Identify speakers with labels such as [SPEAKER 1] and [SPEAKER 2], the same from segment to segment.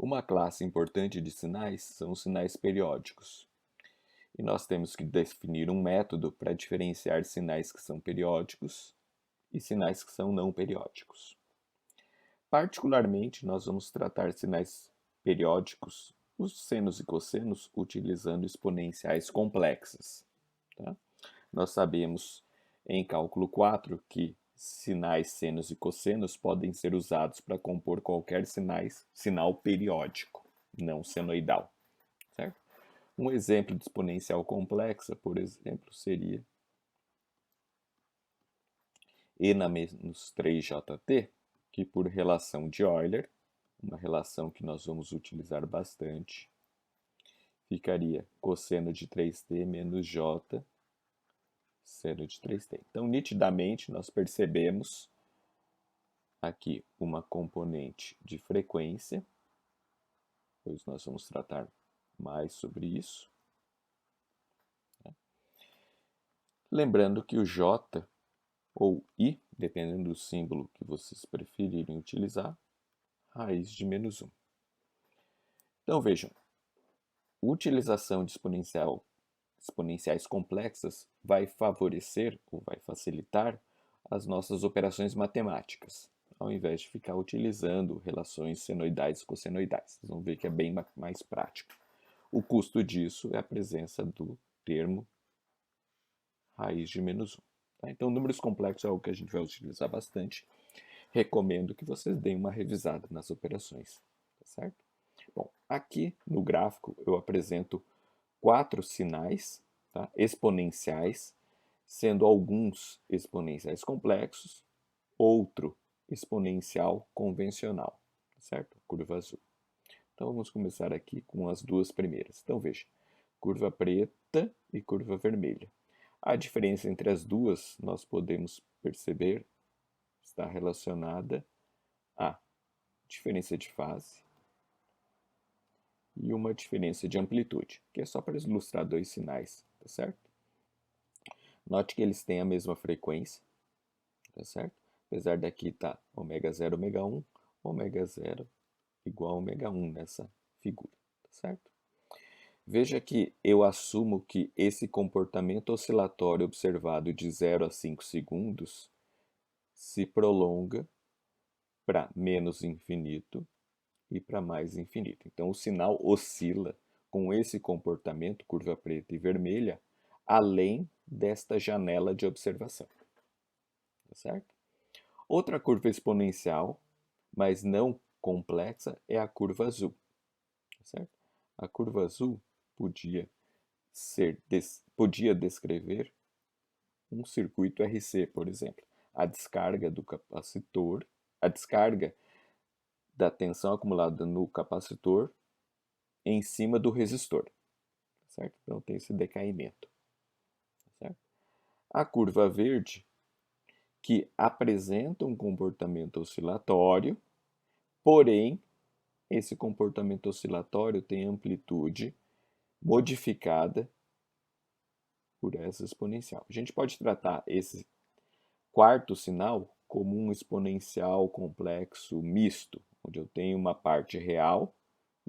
[SPEAKER 1] Uma classe importante de sinais são os sinais periódicos. E nós temos que definir um método para diferenciar sinais que são periódicos e sinais que são não periódicos. Particularmente, nós vamos tratar sinais periódicos, os senos e cossenos, utilizando exponenciais complexas. Tá? Nós sabemos em cálculo 4 que sinais senos e cossenos podem ser usados para compor qualquer sinal periódico, não senoidal. Certo? Um exemplo de exponencial complexa, por exemplo, seria e na menos 3jt, que por relação de Euler, uma relação que nós vamos utilizar bastante, ficaria cosseno de 3t menos j seno de 3t. Então, nitidamente, nós percebemos aqui uma componente de frequência, pois nós vamos tratar mais sobre isso. Lembrando que o j ou i, dependendo do símbolo que vocês preferirem utilizar, raiz de menos 1. Então vejam, a utilização de exponenciais complexas vai favorecer ou vai facilitar as nossas operações matemáticas, ao invés de ficar utilizando relações senoidais e cossenoidais. Vocês vão ver que é bem mais prático. O custo disso é a presença do termo raiz de menos 1. Tá? Então, números complexos é algo que a gente vai utilizar bastante. Recomendo que vocês deem uma revisada nas operações. Tá certo? Bom, aqui no gráfico eu apresento 4 sinais, tá, exponenciais, sendo alguns exponenciais complexos, outro exponencial convencional, certo? Curva azul. Então vamos começar aqui com as duas primeiras. Então veja, curva preta e curva vermelha. A diferença entre as duas nós podemos perceber está relacionada à diferença de fase e uma diferença de amplitude, que é só para ilustrar dois sinais, tá certo? Note que eles têm a mesma frequência, tá certo? Apesar daqui estar ômega 0, ômega 1, ômega 0 igual a ômega 1 nessa figura, tá certo? Veja que eu assumo que esse comportamento oscilatório observado de 0 a 5 segundos se prolonga para menos infinito e para mais infinito. Então, o sinal oscila com esse comportamento, curva preta e vermelha, além desta janela de observação. Tá certo? Outra curva exponencial, mas não complexa, é a curva azul. Tá certo? A curva azul podia descrever um circuito RC, por exemplo. A descarga do capacitor, a descarga da tensão acumulada no capacitor em cima do resistor. Certo? Então tem esse decaimento. Certo? A curva verde, que apresenta um comportamento oscilatório, porém, esse comportamento oscilatório tem amplitude modificada por essa exponencial. A gente pode tratar esse quarto sinal como um exponencial complexo misto, onde eu tenho uma parte real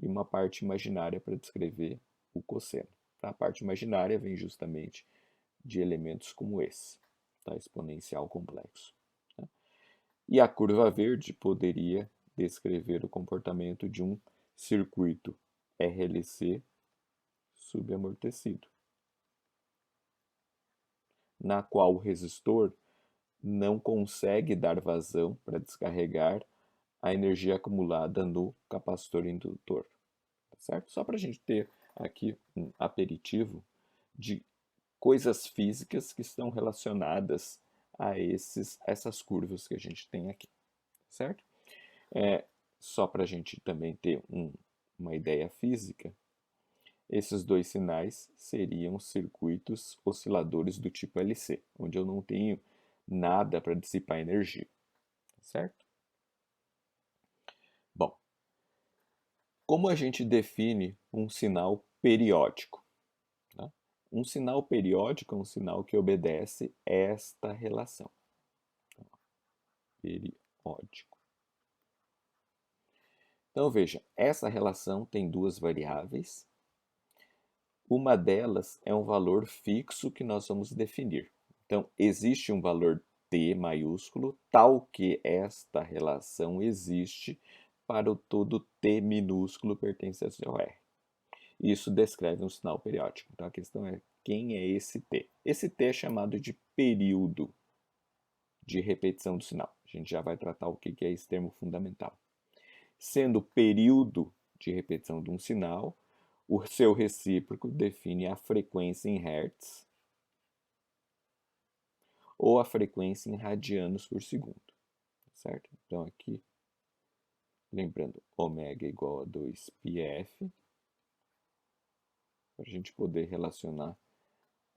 [SPEAKER 1] e uma parte imaginária para descrever o cosseno. A parte imaginária vem justamente de elementos como esse, tá? Exponencial complexo. Tá? E a curva verde poderia descrever o comportamento de um circuito RLC subamortecido, na qual o resistor não consegue dar vazão para descarregar a energia acumulada no capacitor indutor. Tá certo? Só para a gente ter aqui um aperitivo de coisas físicas que estão relacionadas a essas curvas que a gente tem aqui. Certo? Só para a gente também ter uma ideia física, esses dois sinais seriam circuitos osciladores do tipo LC, onde eu não tenho nada para dissipar energia, certo? Bom, como a gente define um sinal periódico? Tá? Um sinal periódico é um sinal que obedece esta relação. Periódico. Então, veja, essa relação tem duas variáveis. Uma delas é um valor fixo que nós vamos definir. Então, existe um valor t maiúsculo, tal que esta relação existe para o todo t minúsculo pertencente ao R. Isso descreve um sinal periódico. Então, a questão é quem é esse t? Esse t é chamado de período de repetição do sinal. A gente já vai tratar o que é esse termo fundamental. Sendo período de repetição de um sinal, o seu recíproco define a frequência em Hertz ou a frequência em radianos por segundo, certo? Então aqui, lembrando, ômega igual a 2πf, para a gente poder relacionar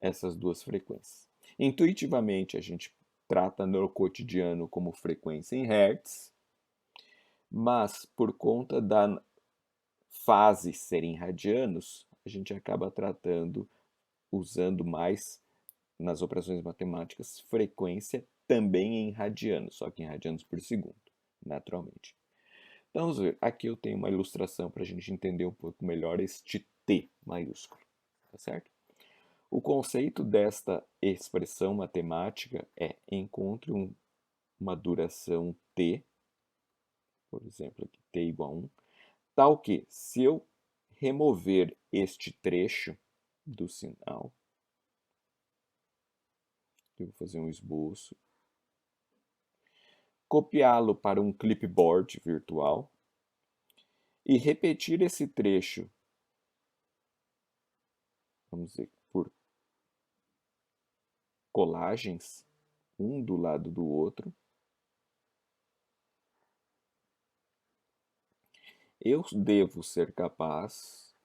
[SPEAKER 1] essas duas frequências. Intuitivamente, a gente trata no cotidiano como frequência em Hertz, mas por conta da fase serem radianos, a gente acaba tratando, usando mais nas operações matemáticas, frequência também em radianos, só que em radianos por segundo, naturalmente. Então, vamos ver, aqui eu tenho uma ilustração para a gente entender um pouco melhor este T maiúsculo, tá certo? O conceito desta expressão matemática é encontre uma duração T, por exemplo, aqui T igual a 1, tal que, se eu remover este trecho do sinal, eu vou fazer um esboço, copiá-lo para um clipboard virtual e repetir esse trecho, vamos dizer, por colagens, um do lado do outro, eu devo ser capaz,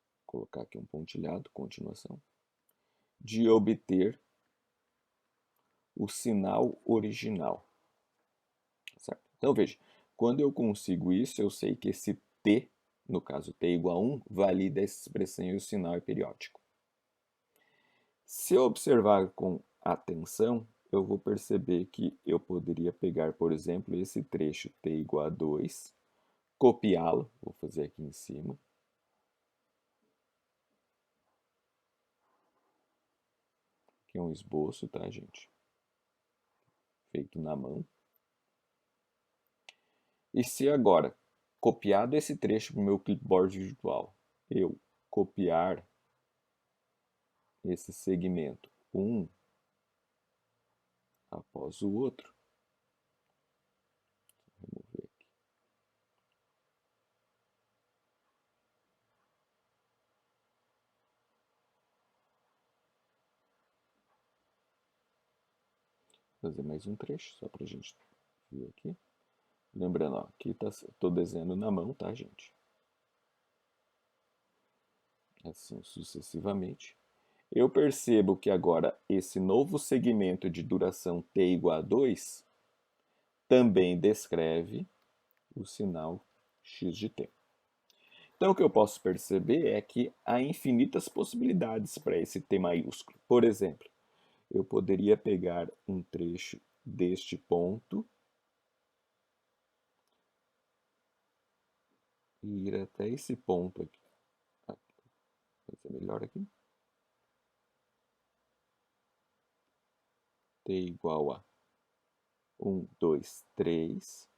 [SPEAKER 1] vou colocar aqui um pontilhado, continuação, de obter o sinal original. Certo? Então veja, quando eu consigo isso, eu sei que esse t, no caso t igual a 1, valida essa expressão e o sinal é periódico. Se eu observar com atenção, eu vou perceber que eu poderia pegar, por exemplo, esse trecho t igual a 2, copiá-lo, vou fazer aqui em cima, aqui é um esboço, tá, gente? Feito na mão. E se agora, copiado esse trecho para o meu clipboard virtual, eu copiar esse segmento um após o outro, vou remover aqui. Fazer mais um trecho, só para a gente ver aqui. Lembrando, ó, aqui estou desenhando na mão, tá, gente? Assim sucessivamente. Eu percebo que agora esse novo segmento de duração t igual a 2 também descreve o sinal x de t. Então, o que eu posso perceber é que há infinitas possibilidades para esse t maiúsculo. Por exemplo, eu poderia pegar um trecho deste ponto e ir até esse ponto aqui. Vou fazer melhor aqui. T igual a 1, 2, 3.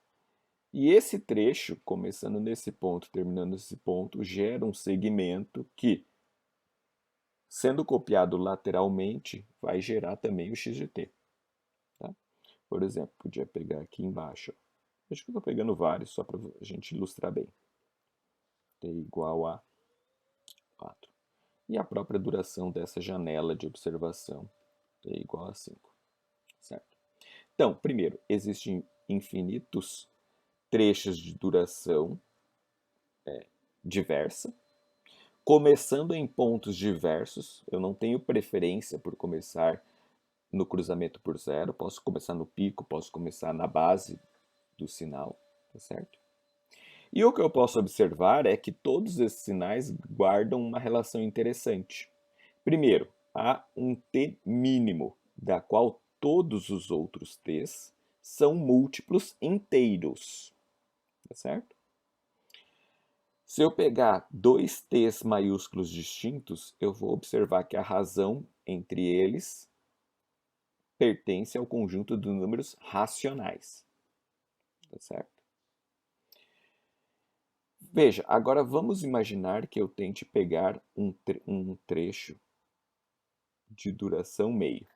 [SPEAKER 1] E esse trecho, começando nesse ponto, terminando nesse ponto, gera um segmento que, sendo copiado lateralmente, vai gerar também o x de t. Tá? Por exemplo, podia pegar aqui embaixo. Acho que eu estou pegando vários, só para a gente ilustrar bem. T igual a 4. E a própria duração dessa janela de observação é igual a 5. Certo? Então, primeiro, existem infinitos trechos de duração diversa, começando em pontos diversos. Eu não tenho preferência por começar no cruzamento por zero, posso começar no pico, posso começar na base do sinal, tá certo? E o que eu posso observar é que todos esses sinais guardam uma relação interessante. Primeiro, há um t mínimo, da qual todos os outros t's são múltiplos inteiros, tá certo? Se eu pegar dois t's maiúsculos distintos, eu vou observar que a razão entre eles pertence ao conjunto de números racionais. Tá certo? Veja, agora vamos imaginar que eu tente pegar um trecho de duração meio.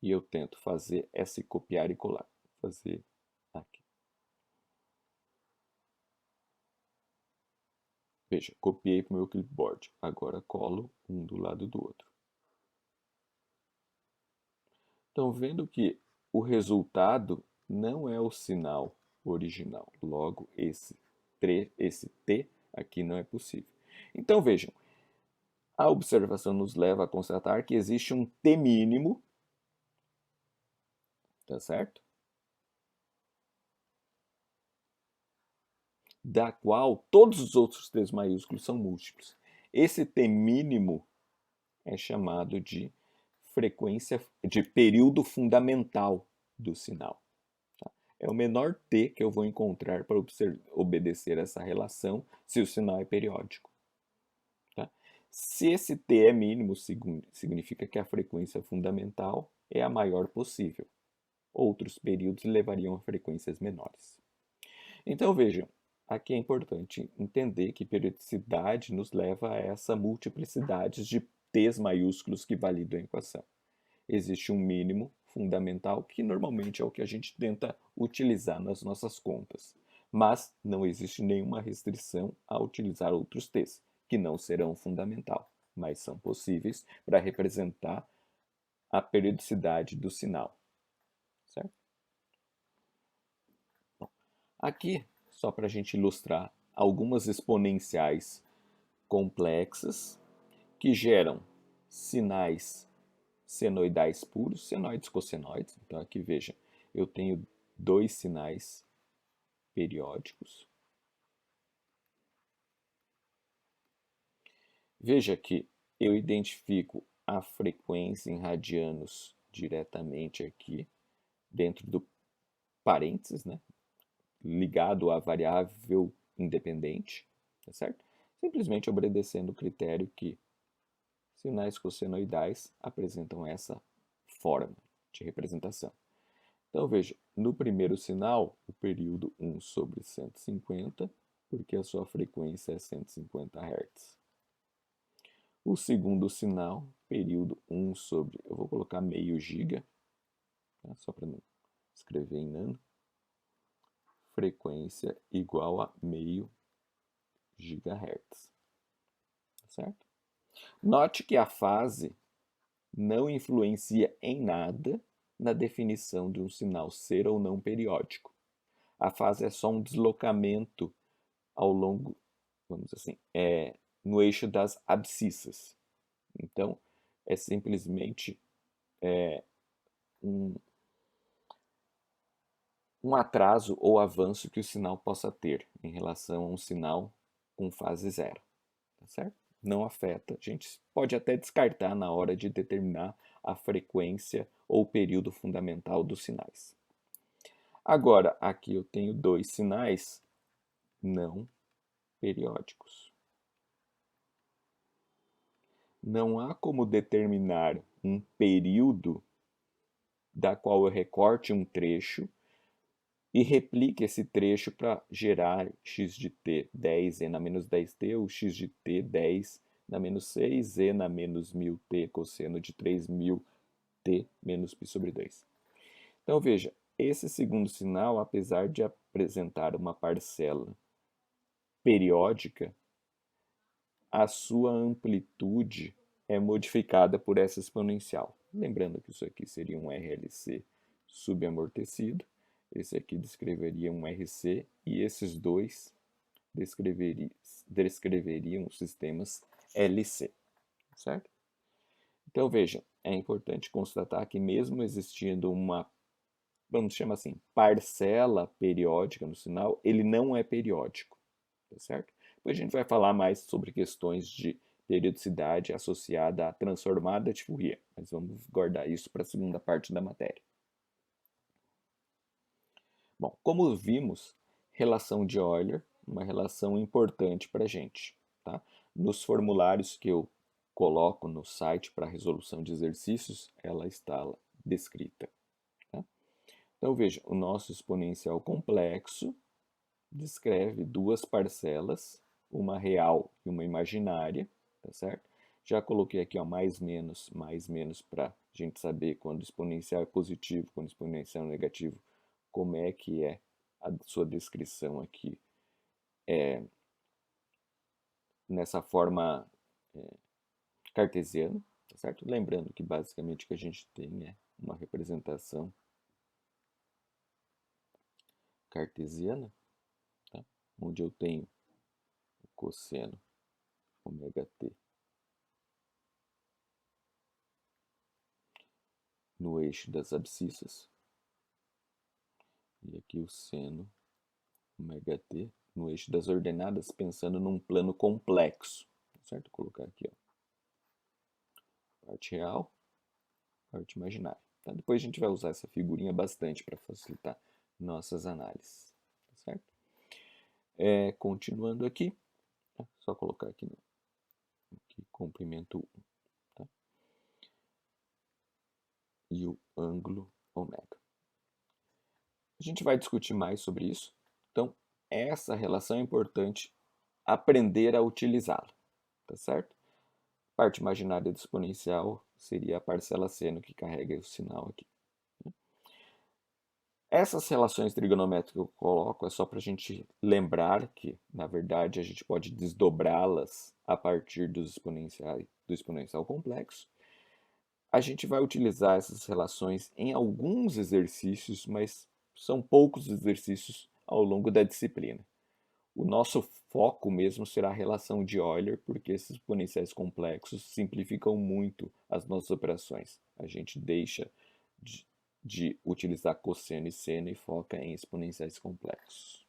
[SPEAKER 1] E eu tento fazer esse copiar e colar. Fazer aqui. Veja, copiei para o meu clipboard. Agora colo um do lado do outro. Então, vendo que o resultado não é o sinal original. Logo, esse T aqui não é possível. Então, vejam, a observação nos leva a constatar que existe um T mínimo, tá certo? Da qual todos os outros T's maiúsculos são múltiplos. Esse T mínimo é chamado de frequência de período fundamental do sinal. Tá? É o menor T que eu vou encontrar para obedecer essa relação se o sinal é periódico. Tá? Se esse T é mínimo, significa que a frequência fundamental é a maior possível. Outros períodos levariam a frequências menores. Então vejam, aqui é importante entender que periodicidade nos leva a essa multiplicidade de T's maiúsculos que validam a equação. Existe um mínimo fundamental que normalmente é o que a gente tenta utilizar nas nossas contas, mas não existe nenhuma restrição a utilizar outros T's, que não serão fundamental, mas são possíveis para representar a periodicidade do sinal. Certo? Bom, aqui, só para a gente ilustrar, algumas exponenciais complexas que geram sinais senoidais puros, senoides, cossenoides. Então aqui veja, eu tenho dois sinais periódicos. Veja que eu identifico a frequência em radianos diretamente aqui, dentro do parênteses, né? Ligado à variável independente, tá certo? Simplesmente obedecendo o critério que sinais cossenoidais apresentam essa forma de representação. Então veja, no primeiro sinal, o período 1 sobre 150, porque a sua frequência é 150 Hz. O segundo sinal, período 1 sobre, eu vou colocar meio giga, tá? Só para não escrever em nano, frequência igual a meio gigahertz, certo? Note que a fase não influencia em nada na definição de um sinal ser ou não periódico. A fase é só um deslocamento ao longo, vamos dizer assim, no eixo das abscissas. Então, é simplesmente um atraso ou avanço que o sinal possa ter em relação a um sinal com fase zero. Tá certo? Não afeta. A gente pode até descartar na hora de determinar a frequência ou período fundamental dos sinais. Agora, aqui eu tenho dois sinais não periódicos. Não há como determinar um período da qual eu recorte um trecho e replique esse trecho para gerar x de t 10e na menos 10t ou x de t 10 na menos 6e na menos 1000t cosseno de 3000t menos π sobre 2. Então veja, esse segundo sinal, apesar de apresentar uma parcela periódica, a sua amplitude é modificada por essa exponencial. Lembrando que isso aqui seria um RLC subamortecido, esse aqui descreveria um RC e esses dois descreveriam sistemas LC, certo? Então veja, é importante constatar que mesmo existindo uma, vamos chamar assim, parcela periódica no sinal, ele não é periódico, tá certo? Depois a gente vai falar mais sobre questões de periodicidade associada à transformada de Fourier, mas vamos guardar isso para a segunda parte da matéria. Bom, como vimos, relação de Euler, uma relação importante para a gente. Tá? Nos formulários que eu coloco no site para resolução de exercícios, ela está descrita. Tá? Então veja, o nosso exponencial complexo descreve duas parcelas, uma real e uma imaginária, tá certo? Já coloquei aqui, ó, mais menos para a gente saber quando o exponencial é positivo, quando o exponencial é negativo, como é que é a sua descrição aqui nessa forma cartesiana, tá certo? Lembrando que basicamente o que a gente tem é uma representação cartesiana, tá? Onde eu tenho o cosseno ômega t no eixo das abscissas e aqui o seno ômega t no eixo das ordenadas, pensando num plano complexo, certo? Vou colocar aqui, ó, parte real, parte imaginária. Tá? Depois a gente vai usar essa figurinha bastante para facilitar nossas análises, tá certo? Continuando aqui, tá? Só colocar aqui, aqui comprimento 1, tá? E o ângulo ômega. A gente vai discutir mais sobre isso, então essa relação é importante aprender a utilizá-la, tá certo? A parte imaginária do exponencial seria a parcela seno que carrega o sinal aqui. Essas relações trigonométricas que eu coloco é só para a gente lembrar que, na verdade, a gente pode desdobrá-las a partir dos exponenciais, do exponencial complexo. A gente vai utilizar essas relações em alguns exercícios, mas são poucos exercícios ao longo da disciplina. O nosso foco mesmo será a relação de Euler, porque esses exponenciais complexos simplificam muito as nossas operações. A gente deixa de utilizar cosseno e seno e foca em exponenciais complexos.